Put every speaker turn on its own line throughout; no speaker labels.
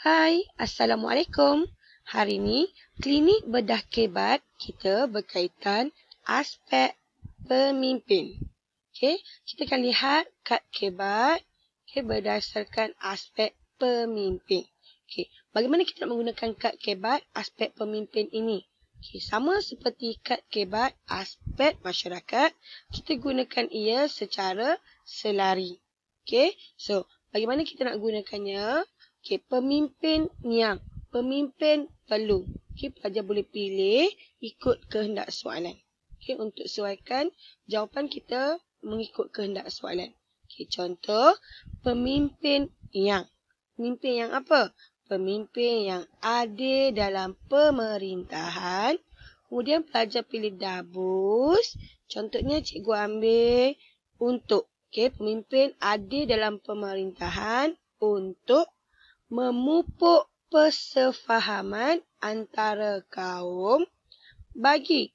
Hai, Assalamualaikum. Hari ini, klinik bedah kebat kita berkaitan aspek pemimpin. Okey, kita akan lihat kad kebat berdasarkan aspek pemimpin. Okey, bagaimana kita nak menggunakan kad kebat aspek pemimpin ini? Okey, sama seperti kad kebat aspek masyarakat, kita gunakan ia secara selari. Okey, so bagaimana kita nak gunakannya? Okey, pemimpin perlu. Okey, pelajar boleh pilih ikut kehendak soalan. Okey, untuk sesuaikan jawapan kita mengikut kehendak soalan. Okey, contoh pemimpin yang. Pemimpin yang apa? Pemimpin yang adil dalam pemerintahan. Kemudian pelajar pilih dabus. Contohnya cikgu ambil untuk. Okey, pemimpin adil dalam pemerintahan untuk memupuk persefahaman antara kaum bagi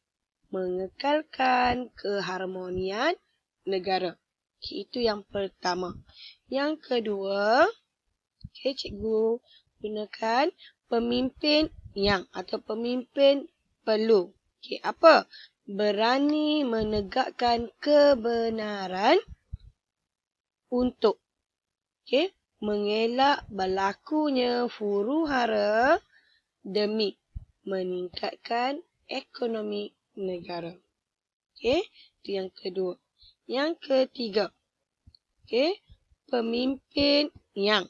mengekalkan keharmonian negara. Okay, itu yang pertama. Yang kedua, okay, cikgu gunakan pemimpin yang atau pemimpin perlu. Okay, apa? Berani menegakkan kebenaran untuk. Okay, mengelak berlakunya huru-hara demi meningkatkan ekonomi negara. Okey, itu yang kedua. Yang ketiga. Okey, pemimpin yang.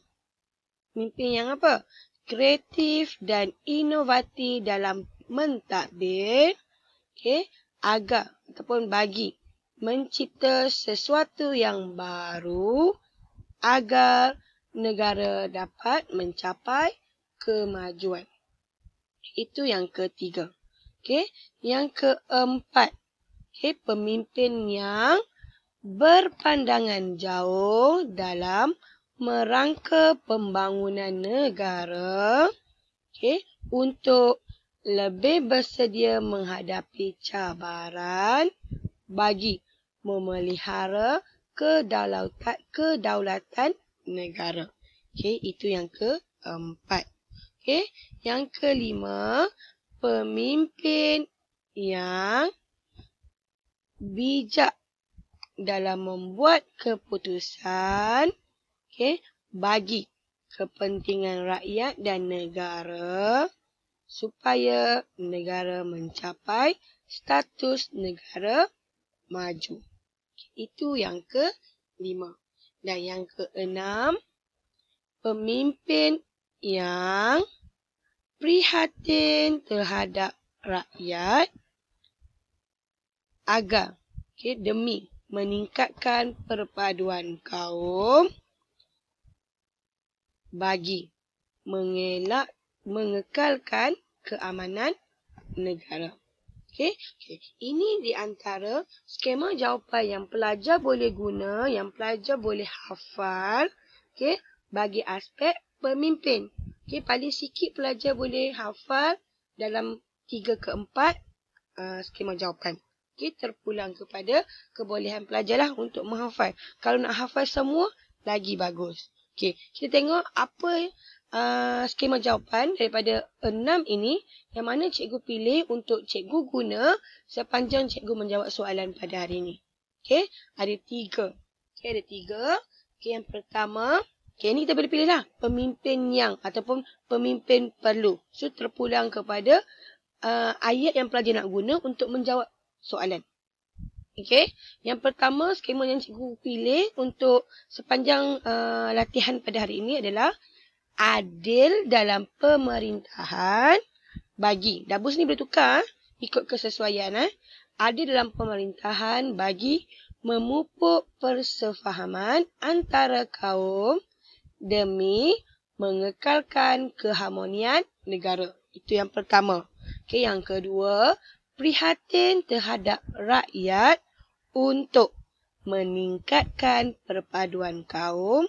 Pemimpin yang apa? Kreatif dan inovatif dalam mentadbir, okey, agar ataupun bagi mencipta sesuatu yang baru agar negara dapat mencapai kemajuan. Itu yang ketiga. Okey, yang keempat. Okey, pemimpin yang berpandangan jauh dalam merangka pembangunan negara. Okey, untuk lebih bersedia menghadapi cabaran bagi memelihara kedaulatan negara. Okey, itu yang keempat. Okey, yang kelima, pemimpin yang bijak dalam membuat keputusan, okey, bagi kepentingan rakyat dan negara supaya negara mencapai status negara maju. Itu yang kelima. Dan yang keenam, pemimpin yang prihatin terhadap rakyat agar demi meningkatkan perpaduan kaum bagi mengekalkan keamanan negara. Okey, ini di antara skema jawapan yang pelajar boleh guna, yang pelajar boleh hafal, okey, bagi aspek pemimpin. Okey, paling sikit pelajar boleh hafal dalam 3 ke 4 skema jawapan. Okey, terpulang kepada kebolehan pelajar lah untuk menghafal. Kalau nak hafal semua, lagi bagus. Okey, kita tengok apa skema jawapan daripada 6 ini yang mana cikgu pilih untuk cikgu guna sepanjang cikgu menjawab soalan pada hari ini. Okey, ada 3. Okey, ada 3. Okey, yang pertama, okey, ini kita boleh pilih lah pemimpin yang ataupun pemimpin perlu. So, terpulang kepada ayat yang pelajar nak guna untuk menjawab soalan. Okey, yang pertama skema yang cikgu pilih untuk sepanjang latihan pada hari ini adalah adil dalam pemerintahan bagi. Dabus ni boleh tukar ikut kesesuaian. Adil dalam pemerintahan bagi memupuk persefahaman antara kaum demi mengekalkan keharmonian negara. Itu yang pertama. Okey, yang kedua, prihatin terhadap rakyat untuk meningkatkan perpaduan kaum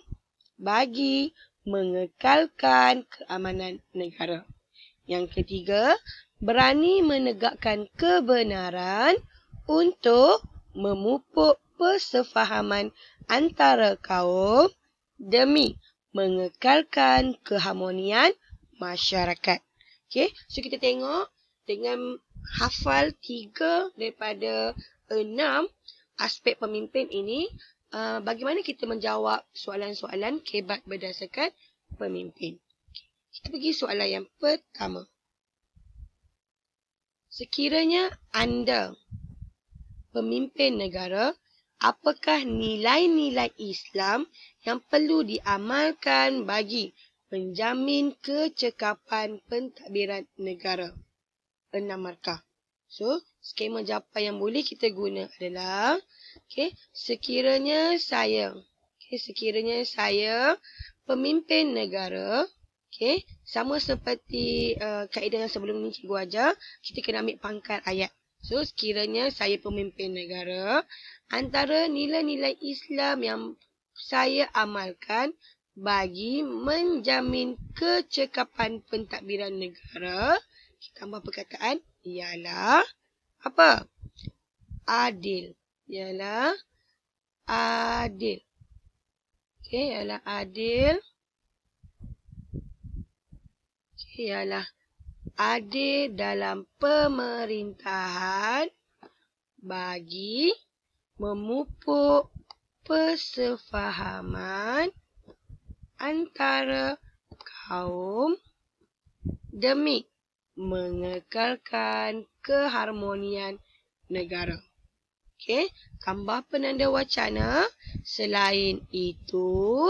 bagi mengekalkan keamanan negara. Yang ketiga, berani menegakkan kebenaran untuk memupuk persefahaman antara kaum demi mengekalkan keharmonian masyarakat. Okey, so kita tengok dengan hafal 3 daripada 6 aspek pemimpin ini, bagaimana kita menjawab soalan-soalan kebat berdasarkan pemimpin. Kita pergi soalan yang pertama. Sekiranya anda pemimpin negara, apakah nilai-nilai Islam yang perlu diamalkan bagi menjamin kecekapan pentadbiran negara? 6 markah. So, skema jawapan yang boleh kita guna adalah, sekiranya saya pemimpin negara, sama seperti kaedah yang sebelum ni cikgu ajar, kita kena ambil pangkal ayat. So, sekiranya saya pemimpin negara, antara nilai-nilai Islam yang saya amalkan bagi menjamin kecekapan pentadbiran negara, kita tambah perkataan ialah apa? Adil. Ialah adil. Ialah adil. Ialah adil dalam pemerintahan bagi memupuk persefahaman antara kaum demi mengekalkan keharmonian negara. Tambah penanda wacana. Selain itu,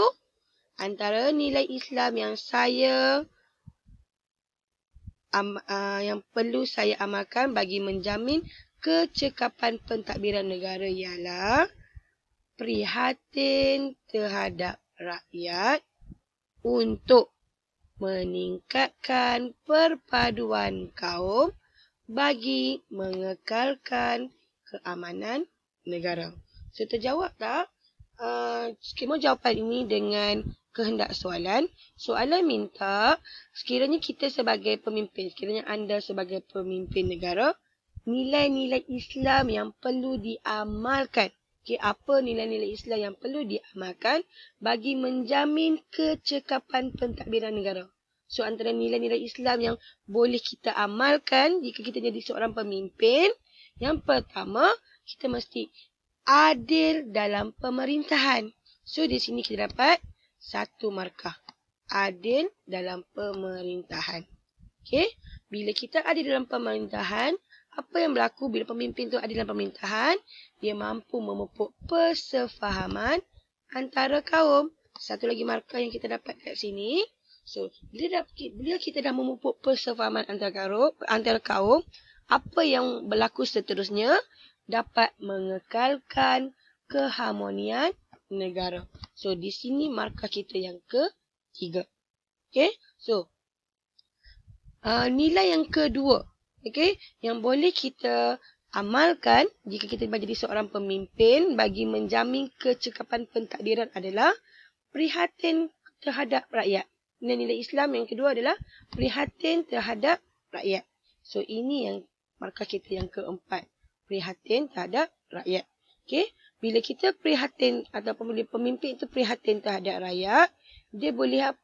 antara nilai Islam yang yang perlu saya amalkan bagi menjamin kecekapan pentadbiran negara ialah prihatin terhadap rakyat untuk meningkatkan perpaduan kaum bagi mengekalkan keamanan negara. So, terjawab tak skema jawapan ini dengan kehendak soalan? Soalan minta, sekiranya kita sebagai pemimpin, sekiranya anda sebagai pemimpin negara, nilai-nilai Islam yang perlu diamalkan. Apa nilai-nilai Islam yang perlu diamalkan bagi menjamin kecekapan pentadbiran negara? So, antara nilai-nilai Islam yang boleh kita amalkan jika kita jadi seorang pemimpin, yang pertama, kita mesti adil dalam pemerintahan. So, di sini kita dapat 1 markah. Adil dalam pemerintahan. Bila kita adil dalam pemerintahan, apa yang berlaku bila pemimpin tu adil dalam pemerintahan? Dia mampu memupuk persefahaman antara kaum. 1 lagi markah yang kita dapat kat sini. So, bila kita dah memupuk persefahaman antara kaum, apa yang berlaku seterusnya? Dapat mengekalkan keharmonian negara. So, di sini markah kita yang ke-3. So, nilai yang kedua, yang boleh kita amalkan jika kita menjadi seorang pemimpin bagi menjamin kecekapan pentadbiran adalah prihatin terhadap rakyat. Nilai Islam yang kedua adalah prihatin terhadap rakyat. So, ini yang markah kita yang keempat. Prihatin terhadap rakyat. Bila kita prihatin ataupun bila pemimpin itu prihatin terhadap rakyat, dia boleh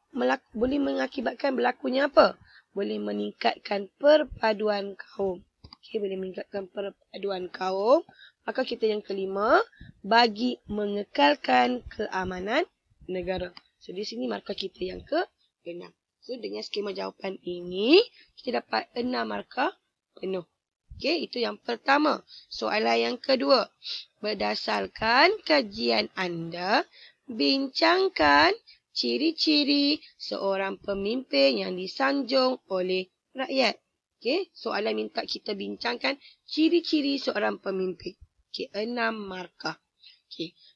mengakibatkan berlakunya apa? Boleh meningkatkan perpaduan kaum. Boleh meningkatkan perpaduan kaum. Maka kita yang kelima, bagi mengekalkan keamanan negara. So, di sini markah kita yang ke-6. So, dengan skema jawapan ini, kita dapat 6 markah penuh. Itu yang pertama. Soalan yang kedua. Berdasarkan kajian anda, bincangkan ciri-ciri seorang pemimpin yang disanjung oleh rakyat. Soalan minta kita bincangkan ciri-ciri seorang pemimpin. 6 markah.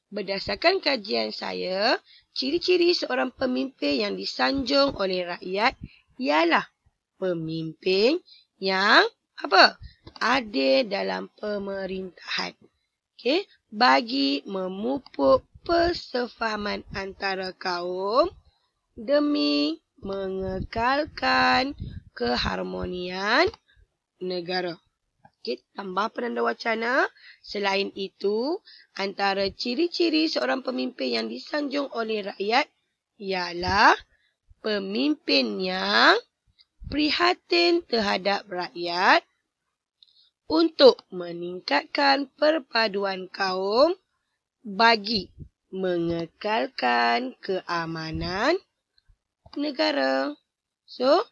Berdasarkan kajian saya, ciri-ciri seorang pemimpin yang disanjung oleh rakyat ialah pemimpin yang apa? Adil dalam pemerintahan. Bagi memupuk persefahaman antara kaum demi mengekalkan keharmonian negara. Tambah penanda wacana. Selain itu, antara ciri-ciri seorang pemimpin yang disanjung oleh rakyat ialah pemimpin yang prihatin terhadap rakyat untuk meningkatkan perpaduan kaum bagi mengekalkan keamanan negara. So,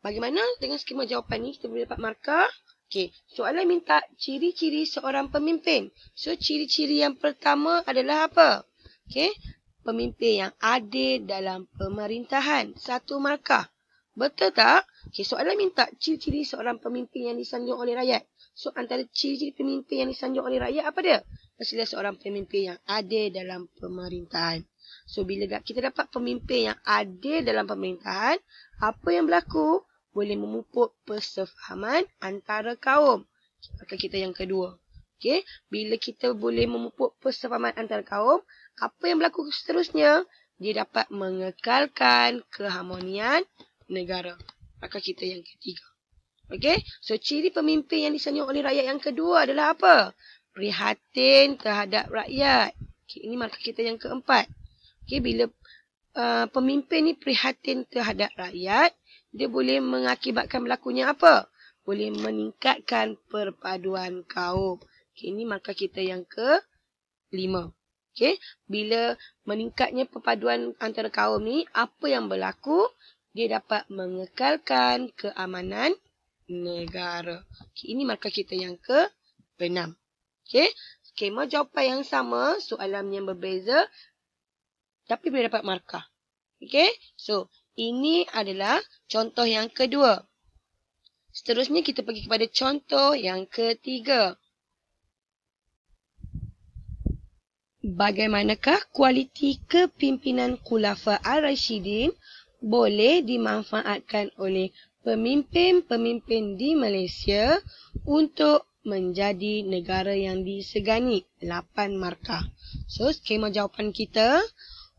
bagaimana dengan skema jawapan ni? Kita boleh dapat markah. Okey, soalan minta ciri-ciri seorang pemimpin. So, ciri-ciri yang pertama adalah apa? Okey, pemimpin yang adil dalam pemerintahan. 1 markah. Betul tak? Okey, soalan minta ciri-ciri seorang pemimpin yang disanjung oleh rakyat. So, antara ciri-ciri pemimpin yang disanjung oleh rakyat apa dia? Mestilah seorang pemimpin yang adil dalam pemerintahan. So, bila kita dapat pemimpin yang adil dalam pemerintahan, apa yang berlaku? Boleh memupuk persefahaman antara kaum. Maka kita yang kedua. Okay? Bila kita boleh memupuk persefahaman antara kaum, apa yang berlaku seterusnya? Dia dapat mengekalkan keharmonian negara. Maka kita yang ketiga. Okay? So, ciri pemimpin yang disanjung oleh rakyat yang kedua adalah apa? Prihatin terhadap rakyat. Okay, ini markah kita yang keempat. Okay, bila pemimpin ni prihatin terhadap rakyat, dia boleh mengakibatkan berlakunya apa? Boleh meningkatkan perpaduan kaum. Okay, ini markah kita yang ke-5. Okay, bila meningkatnya perpaduan antara kaum ni, apa yang berlaku? Dia dapat mengekalkan keamanan negara. Okay, ini markah kita yang ke-6. Okay, skema jawapan yang sama, soalan yang berbeza, tapi boleh dapat markah. Okay, so ini adalah contoh yang kedua. Seterusnya kita pergi kepada contoh yang ketiga. Bagaimanakah kualiti kepimpinan Khulafa Ar-Rasyidin boleh dimanfaatkan oleh pemimpin-pemimpin di Malaysia untuk menjadi negara yang disegani? 8 markah. So, skema jawapan kita,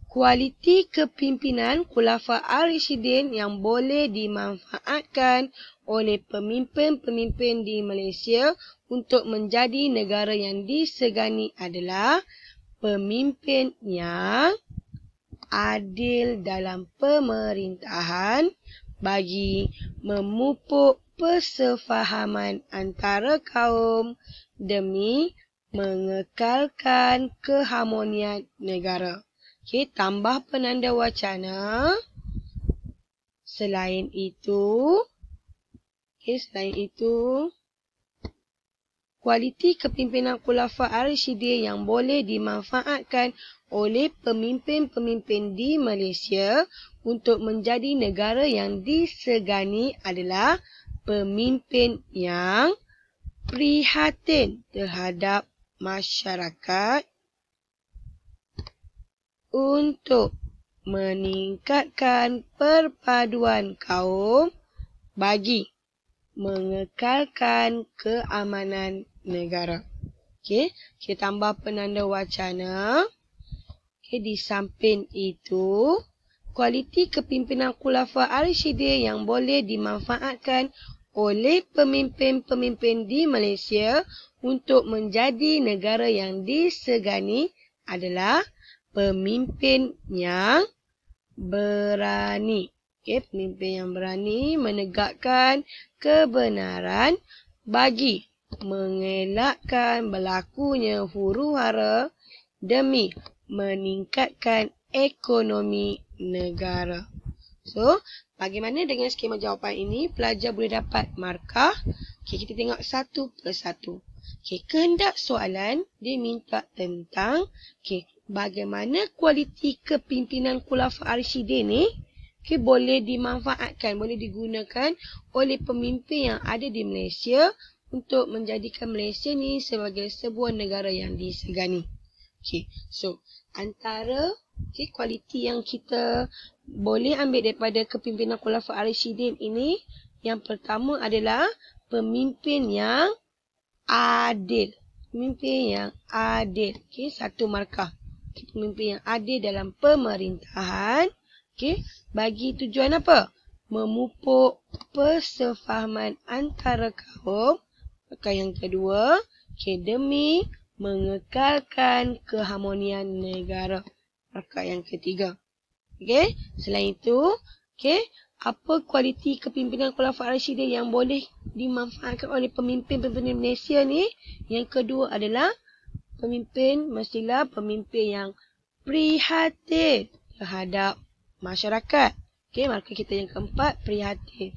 kualiti kepimpinan Khulafa Ar-Rasyidin yang boleh dimanfaatkan oleh pemimpin-pemimpin di Malaysia untuk menjadi negara yang disegani adalah pemimpin yang adil dalam pemerintahan bagi memupuk persefahaman antara kaum demi mengekalkan keharmonian negara. Okey, tambah penanda wacana. Selain itu, kualiti kepimpinan Khulafa Ar-Rasyidin yang boleh dimanfaatkan oleh pemimpin-pemimpin di Malaysia untuk menjadi negara yang disegani adalah pemimpin yang prihatin terhadap masyarakat untuk meningkatkan perpaduan kaum bagi mengekalkan keamanan negara. Okey, kita tambah penanda wacana. Okey, di samping itu, kualiti kepimpinan Khulafa Ar-Rasyidin yang boleh dimanfaatkan oleh pemimpin-pemimpin di Malaysia untuk menjadi negara yang disegani adalah pemimpin yang berani. Okay, pemimpin yang berani menegakkan kebenaran bagi mengelakkan berlakunya huru-hara demi meningkatkan ekonomi negara. So, bagaimana dengan skema jawapan ini? Pelajar boleh dapat markah. Okay, kita tengok satu persatu. Okay, kehendak soalan dia minta tentang bagaimana kualiti kepimpinan Khulafa Ar-Rasyidin ni boleh dimanfaatkan, boleh digunakan oleh pemimpin yang ada di Malaysia untuk menjadikan Malaysia ni sebagai sebuah negara yang disegani. Okay, so antara kualiti yang kita boleh ambil daripada kepimpinan Khulafa Ar-Rasyidin ini, yang pertama adalah pemimpin yang adil. Pemimpin yang adil. Okay, 1 markah. Pemimpin yang adil dalam pemerintahan. Okay, bagi tujuan apa? Memupuk persefahaman antara kaum. Maka yang kedua, demi mengekalkan keharmonian negara. Maka yang ketiga. Okey, selain itu, okey, apa kualiti kepimpinan Khulafaur Rasyidin yang boleh dimanfaatkan oleh pemimpin-pemimpin Malaysia ni? Yang kedua adalah pemimpin mestilah pemimpin yang prihatin terhadap masyarakat. Okey, maka kita yang keempat, prihatin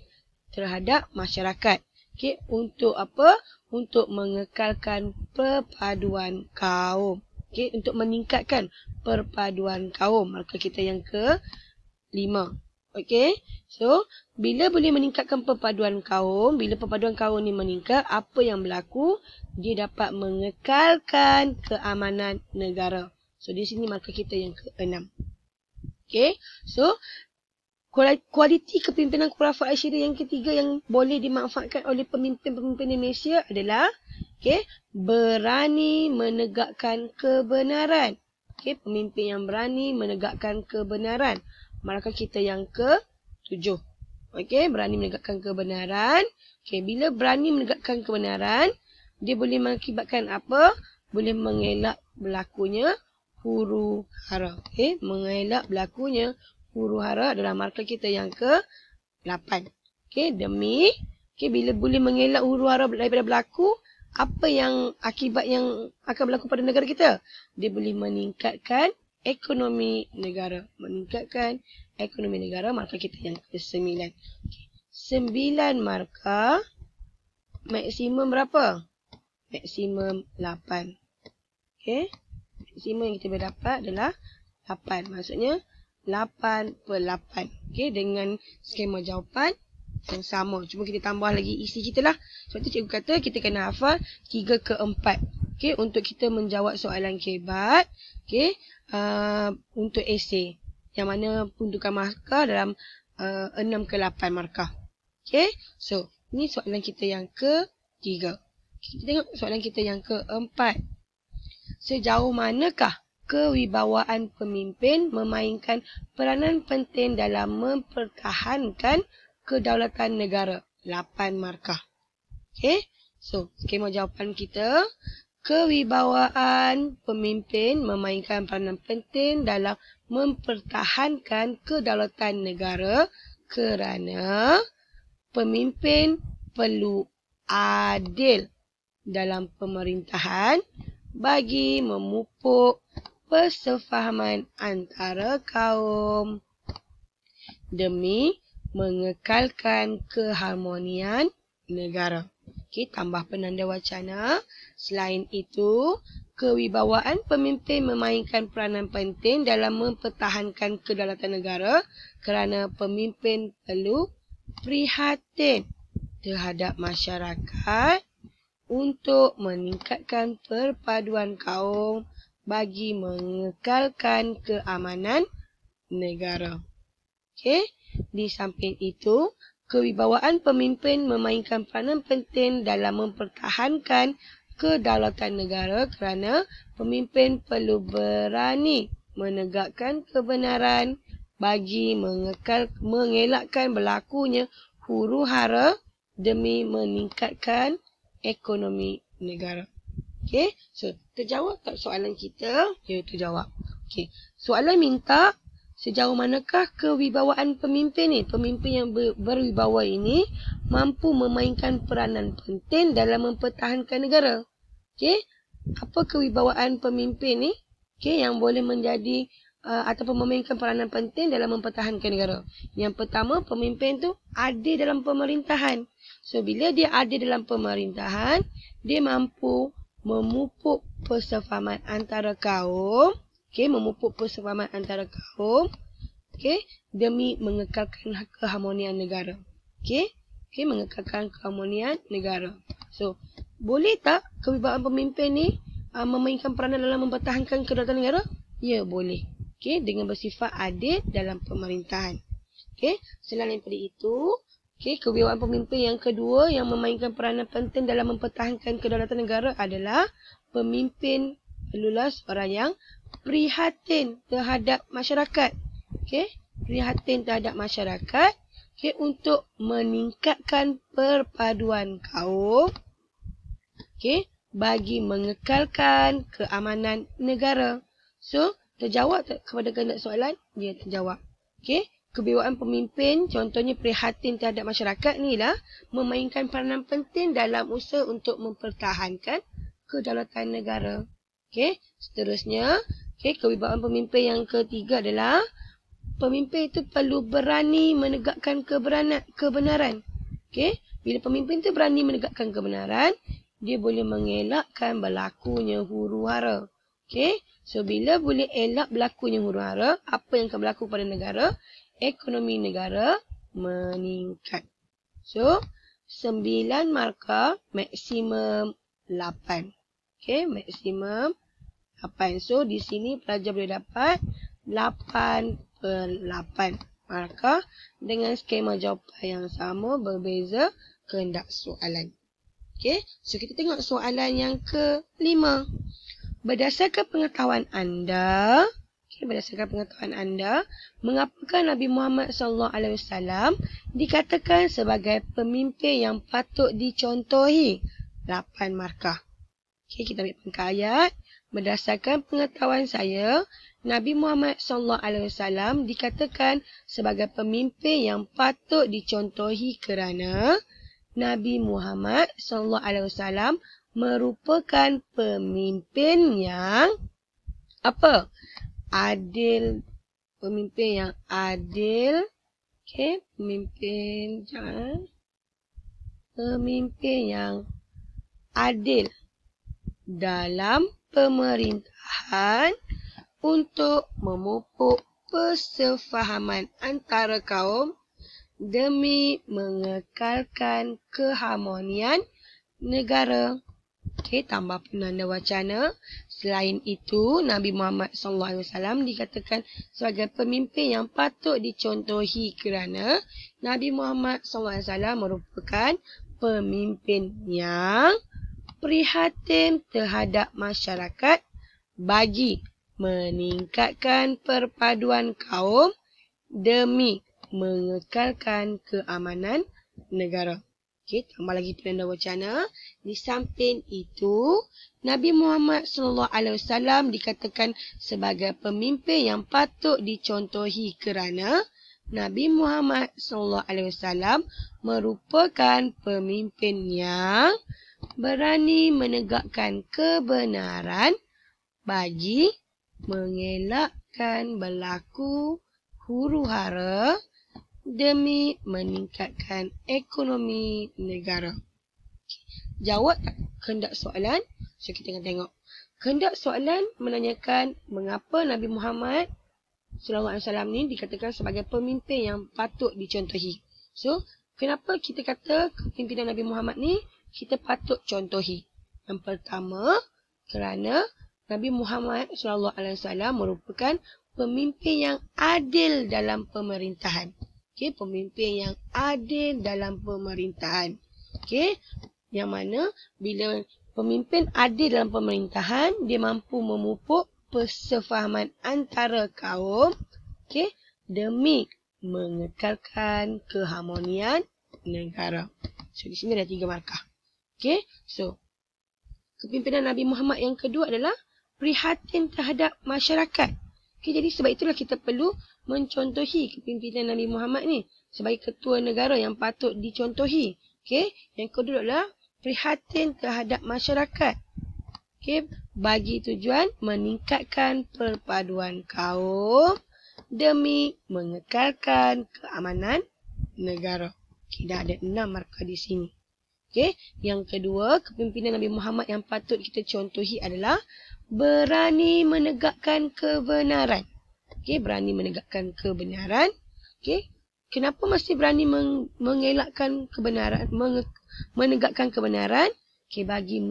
terhadap masyarakat. Okey, untuk apa? Untuk mengekalkan perpaduan kaum. Okey, untuk meningkatkan perpaduan kaum. Maka kita yang ke-5. Okey, so bila boleh meningkatkan perpaduan kaum, bila perpaduan kaum ni meningkat, apa yang berlaku? Dia dapat mengekalkan keamanan negara. So di sini maka kita yang ke-6. Okey, so kualiti kepimpinan Khulafaur Rasyidin yang ketiga yang boleh dimanfaatkan oleh pemimpin-pemimpin Indonesia adalah berani menegakkan kebenaran. Okey, pemimpin yang berani menegakkan kebenaran. Maka kita yang ke-7. Okey, berani menegakkan kebenaran. Okey, bila berani menegakkan kebenaran, dia boleh mengakibatkan apa? Boleh mengelak berlakunya huru-hara. Okey, mengelak berlakunya huru-hara adalah markah kita yang ke-8. Okey, bila boleh mengelak huru-hara daripada berlaku, apa yang akibat yang akan berlaku pada negara kita? Dia boleh meningkatkan ekonomi negara. Meningkatkan ekonomi negara, markah kita yang ke-9. 9 markah, maksimum berapa? Maksimum 8. Okey, maksimum yang kita boleh dapat adalah 8. Maksudnya 8/8. Okey, dengan skema jawapan yang sama. Cuma kita tambah lagi isi kita lah. Sebab tu cikgu kata kita kena hafal 3 ke 4. Okey, untuk kita menjawab soalan kebat. Okey, untuk esei. Yang mana peruntukan markah dalam 6 ke 8 markah. Okey, so ni soalan kita yang ke-3. Kita tengok soalan kita yang ke-4. Sejauh manakah kewibawaan pemimpin memainkan peranan penting dalam mempertahankan kedaulatan negara? 8 markah. Okey, so skema jawapan kita, kewibawaan pemimpin memainkan peranan penting dalam mempertahankan kedaulatan negara kerana pemimpin perlu adil dalam pemerintahan bagi memupuk persefahaman antara kaum demi mengekalkan keharmonian negara. Okey, tambah penanda wacana. Selain itu, kewibawaan pemimpin memainkan peranan penting dalam mempertahankan kedaulatan negara kerana pemimpin perlu prihatin terhadap masyarakat untuk meningkatkan perpaduan kaum bagi mengekalkan keamanan negara. Okey, di samping itu, kewibawaan pemimpin memainkan peranan penting dalam mempertahankan kedaulatan negara kerana pemimpin perlu berani menegakkan kebenaran bagi mengelakkan berlakunya huru-hara demi meningkatkan ekonomi negara. Okey, so terjawab tak soalan kita? Ya, terjawab. Okey, soalan minta sejauh manakah kewibawaan pemimpin ni? Pemimpin yang berwibawa ini mampu memainkan peranan penting dalam mempertahankan negara. Okey, apa kewibawaan pemimpin ni? Okey, yang boleh menjadi ataupun memainkan peranan penting dalam mempertahankan negara. Yang pertama, pemimpin tu adil dalam pemerintahan. So, bila dia adil dalam pemerintahan, dia mampu memupuk persefahaman antara kaum. Okey, memupuk persefahaman antara kaum. Okey, demi mengekalkan keharmonian negara. Okey, mengekalkan keharmonian negara. So, boleh tak kewibawaan pemimpin ni memainkan peranan dalam mempertahankan kedaulatan negara? Ya, boleh. Okey, dengan bersifat adil dalam pemerintahan. Okey, selain daripada itu, okey, kewibawaan pemimpin yang kedua yang memainkan peranan penting dalam mempertahankan kedaulatan negara adalah pemimpin perlulah seorang yang prihatin terhadap masyarakat. Okey, prihatin terhadap masyarakat, okey, untuk meningkatkan perpaduan kaum, okey, bagi mengekalkan keamanan negara. So, terjawab tak kepada kehendak soalan? Ya, terjawab. Okey, kewibawaan pemimpin, contohnya prihatin terhadap masyarakat ni lah memainkan peranan penting dalam usaha untuk mempertahankan kedaulatan negara. Okey, seterusnya, okey, kewibawaan pemimpin yang ketiga adalah pemimpin itu perlu berani menegakkan kebenaran. Okey, bila pemimpin itu berani menegakkan kebenaran, dia boleh mengelakkan berlakunya huru-hara. Okey, so bila boleh elak berlakunya huru-hara, apa yang akan berlaku pada negara? Ekonomi negara meningkat. So, 9 markah, maksimum 8. Okey, maksimum 8. So, di sini pelajar boleh dapat 8/8 markah dengan skema jawapan yang sama, berbeza kehendak soalan. Okey, so kita tengok soalan yang kelima. Berdasarkan pengetahuan anda, mengapakah Nabi Muhammad SAW dikatakan sebagai pemimpin yang patut dicontohi? 8 markah. Okey, kita ambil pangkal ayat. Berdasarkan pengetahuan saya, Nabi Muhammad SAW dikatakan sebagai pemimpin yang patut dicontohi kerana Nabi Muhammad SAW merupakan pemimpin yang apa? Adil. Pemimpin yang adil. Okey, pemimpin yang adil dalam pemerintahan untuk memupuk persefahaman antara kaum demi mengekalkan keharmonian negara. Okey, tambah penanda wacana. Selain itu, Nabi Muhammad SAW dikatakan sebagai pemimpin yang patut dicontohi kerana Nabi Muhammad SAW merupakan pemimpin yang prihatin terhadap masyarakat bagi meningkatkan perpaduan kaum demi mengekalkan keamanan negara. Okey, tambah lagi penanda wacana. Di samping itu, Nabi Muhammad SAW dikatakan sebagai pemimpin yang patut dicontohi kerana Nabi Muhammad SAW merupakan pemimpin yang berani menegakkan kebenaran bagi mengelakkan berlaku huru-hara demi meningkatkan ekonomi negara. Jawab kehendak soalan. So, kita akan tengok. Kehendak soalan menanyakan mengapa Nabi Muhammad SAW ni dikatakan sebagai pemimpin yang patut dicontohi. So, kenapa kita kata kepimpinan Nabi Muhammad ni kita patut contohi? Yang pertama, kerana Nabi Muhammad SAW merupakan pemimpin yang adil dalam pemerintahan. Okey, pemimpin yang adil dalam pemerintahan. Okey, yang mana bila pemimpin adil dalam pemerintahan, dia mampu memupuk persefahaman antara kaum, okey, demi mengekalkan keharmonian negara. So, di sini ada 3 markah. Okey, so kepimpinan Nabi Muhammad yang kedua adalah prihatin terhadap masyarakat. Okay, jadi sebab itulah kita perlu mencontohi kepimpinan Nabi Muhammad ni sebagai ketua negara yang patut dicontohi. Okay, yang kedua adalah prihatin terhadap masyarakat. Okay, bagi tujuan meningkatkan perpaduan kaum demi mengekalkan keamanan negara. Okay, dah ada 6 markah di sini. Okay, yang kedua, kepimpinan Nabi Muhammad yang patut kita contohi adalah berani menegakkan kebenaran. Okey, berani menegakkan kebenaran. Okey, kenapa mesti berani mengelakkan kebenaran, menegakkan kebenaran? Okey, bagi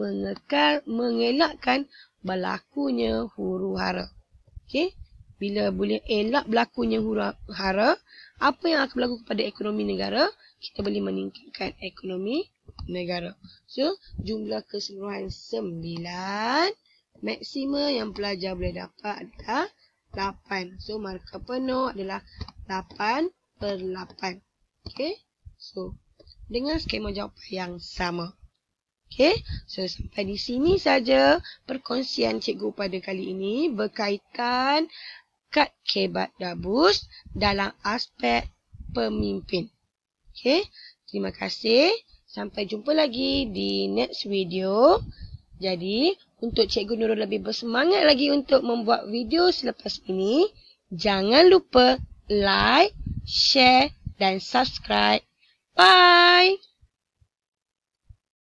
mengelakkan berlakunya huru-hara. Okey, bila boleh elak berlakunya huru-hara, apa yang akan berlaku kepada ekonomi negara? Kita boleh meningkatkan ekonomi negara. So, jumlah keseluruhan 9. Maksima yang pelajar boleh dapat adalah 8. So, markah penuh adalah 8/8. Okay. So, dengan skema jawapan yang sama. Okay. So, sampai di sini saja perkongsian cikgu pada kali ini berkaitan bakat Kebat Dabus dalam aspek pemimpin. Okey, terima kasih. Sampai jumpa lagi di next video. Jadi, untuk Cikgu Nurul lebih bersemangat lagi untuk membuat video selepas ini, jangan lupa like, share dan subscribe. Bye!